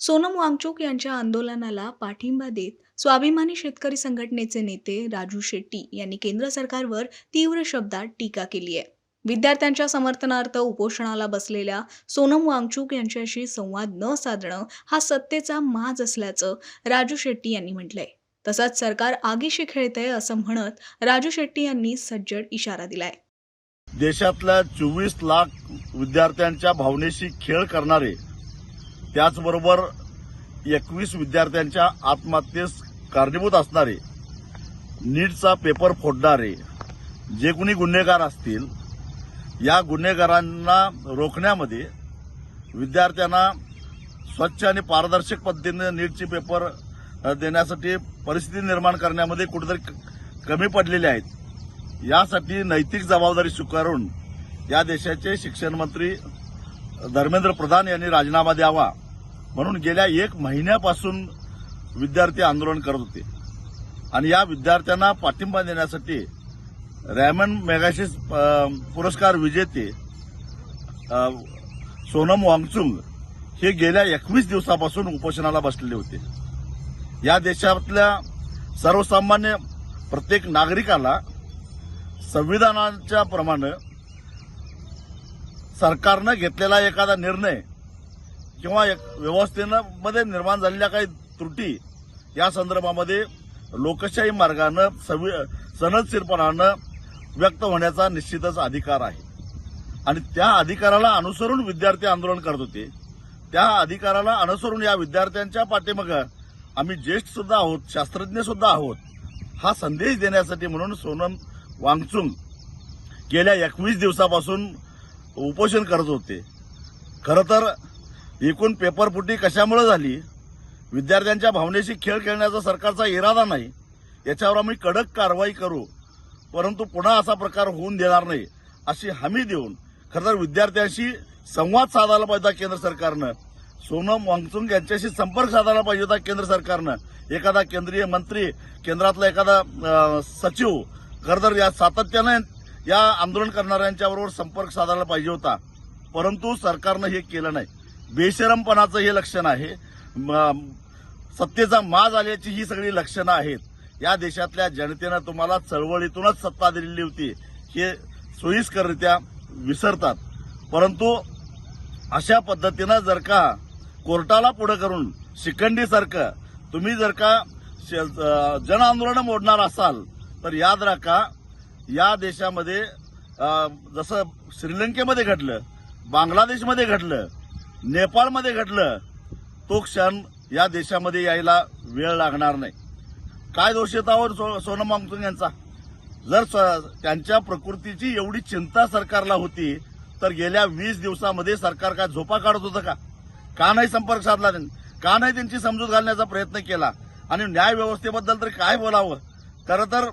सोनम वांगचुक यांच्या आंदोलनाला पाठिंबा देत स्वाभिमानी शेतकरी संघटनेचे नेते राजू शेट्टी यांनी केंद्र सरकारवर तीव्र शब्दात टीका केली आहे. विद्यार्थ्यांच्या समर्थनार्थ उपोषणाला बसलेल्या सोनम वांगचुक यांच्याशी संवाद न साधणं हा सत्तेचा माज असल्याचं राजू शेट्टी यांनी म्हटलंय. तसंच सरकार आगीशी खेळतंय असं म्हणत राजू शेट्टी यांनी सज्जड इशारा दिलाय. देशातल्या 24 लाख विद्यार्थ्यांच्या भावनेशी खेळ करणारे, त्याचबरोबर 21 विद्यार्थ्यांच्या आत्महत्येस कारणीभूत असणारे, नीटचा पेपर फोडणारे जे कोणी गुन्हेगार असतील, या गुन्हेगारांना रोखण्यामध्ये, विद्यार्थ्यांना स्वच्छ आणि पारदर्शक पद्धतीने नीटचे पेपर देण्यासाठी परिस्थिती निर्माण करण्यामध्ये कुठेतरी कमी पडलेले आहेत. यासाठी नैतिक जबाबदारी स्वीकारून या देशाचे शिक्षण मंत्री धर्मेंद्र प्रधान यांनी राजीनामा द्यावा म्हणून गेल्या 1 महिन्यापासून विद्यार्थी आंदोलन करत होते. आणि या विद्यार्थ्यांना पाठिंबा देण्यासाठी रॅमन मॅगसेसे पुरस्कार विजेते सोनम वांगचुक हे गेल्या 21 दिवसापासून उपोषणाला बसलेले होते. या देशातल्या सर्वसामान्य प्रत्येक नागरिकाला संविधानाच्या प्रमाणे सरकारनं घेतलेला एखादा निर्णय किंवा व्यवस्थेमध्ये निर्माण झालेल्या काही त्रुटी या संदर्भामध्ये लोकशाही मार्गानं सनदशीरपणानं व्यक्त होण्याचा निश्चितच अधिकार आहे. आणि त्या अधिकाराला अनुसरून विद्यार्थी आंदोलन करत होते. त्या अधिकाराला अनुसरून या विद्यार्थ्यांच्या पाठीमागे आम्ही ज्येष्ठ सुद्धा आहोत, शास्त्रज्ञ सुद्धा आहोत, हा संदेश देण्यासाठी म्हणून सोनम वांगचुक गेल्या 21 दिवसापासून उपोषण करत होते. खरं तर एकूण पेपरफुटी कशामुळे झाली, विद्यार्थ्यांच्या भावनेशी खेळ खेळण्याचा सरकारचा इरादा नाही, याच्यावर आम्ही कडक कारवाई करू, परंतु पुन्हा असा प्रकार होऊन देणार नाही अशी हमी देऊन खरं तर विद्यार्थ्यांशी संवाद साधायला पाहिजे केंद्र सरकारनं. सोनम वांगचुक यांच्याशी संपर्क साधायला पाहिजे होता केंद्र सरकारनं. एखादा केंद्रीय मंत्री, केंद्रातला एखादा सचिव खरं तर या सातत्यानं या आंदोलन करणाऱ्यांच्याबरोबर संपर्क साधायला पाहिजे होता, परंतु सरकारनं हे केलं नाही. बेशरमपणाचं हे लक्षण आहे. सत्तेचा माज आल्याची ही सगळी लक्षणं आहेत. या देशातल्या जनतेनं तुम्हाला चळवळीतूनच सत्ता दिलेली होती हे सोयीस्कररित्या विसरतात. परंतु अशा पद्धतीनं जर का कोर्टाला पुढे करून शिखंडीसारखं तुम्ही जर का जन आंदोलन मोडणार असाल तर याद राखा, या देशामध्ये जसं श्रीलंकेमध्ये घडलं, बांगलादेशमध्ये घडलं, नेपाळमध्ये घडलं, तो क्षण या देशामध्ये यायला वेळ लागणार नाही. काय दोष येतावर सोनम वांगचुक यांचा? जर त्यांच्या प्रकृतीची एवढी चिंता सरकारला होती तर गेल्या 20 दिवसामध्ये सरकार काय झोपा काढत होतं का? का नाही संपर्क साधला त्यांनी? का नाही त्यांची समजूत घालण्याचा प्रयत्न केला? आणि न्याय व्यवस्थेबद्दल तरी काय बोलावं? खरं तर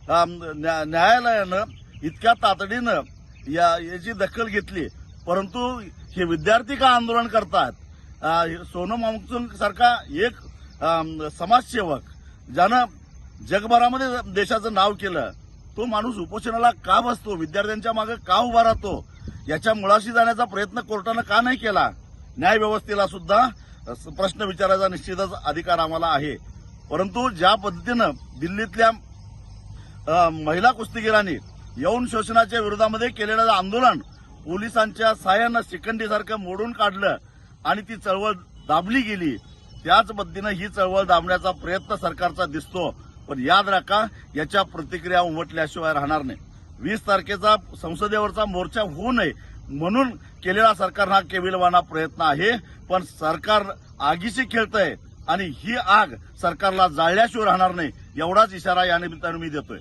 न्यायालयानं इतक्या तातडीनं याची दखल घेतली, परंतु हे विद्यार्थी का आंदोलन करतात? सोनम वांगचुक सारखा एक समाजसेवक ज्यानं जगभरामध्ये देशाचं नाव केलं, तो माणूस उपोषणाला का बसतो? विद्यार्थ्यांच्या मागे का उभा राहतो? याच्या मुळाशी जाण्याचा प्रयत्न कोर्टानं का नाही केला? न्याय व्यवस्थेला सुद्धा प्रश्न विचारायचा निश्चितच अधिकार आम्हाला आहे. परंतु ज्या पद्धतीनं दिल्लीतल्या महिला कुस्तीगिरांनी यौन शोषणाच्या विरोधामध्ये केलेलं आंदोलन पोलिसांच्या सहाय्यानं शिखंडीसारखं मोडून काढलं आणि ती चळवळ दाबली गेली, त्याच पद्धतीनं ही चळवळ दाबण्याचा प्रयत्न सरकारचा दिसतो. पण याद राखा, याच्या प्रतिक्रिया उमटल्याशिवाय राहणार नाही. 20 तारखेचा संसदेवरचा मोर्चा होऊ नये म्हणून केलेला सरकार हा केविलवाणा प्रयत्न आहे. पण सरकार आगीशी खेळतंय आणि ही आग सरकारला जाळल्याशिवाय राहणार नाही, एवढाच इशारा या निमित्तानं मी देतोय.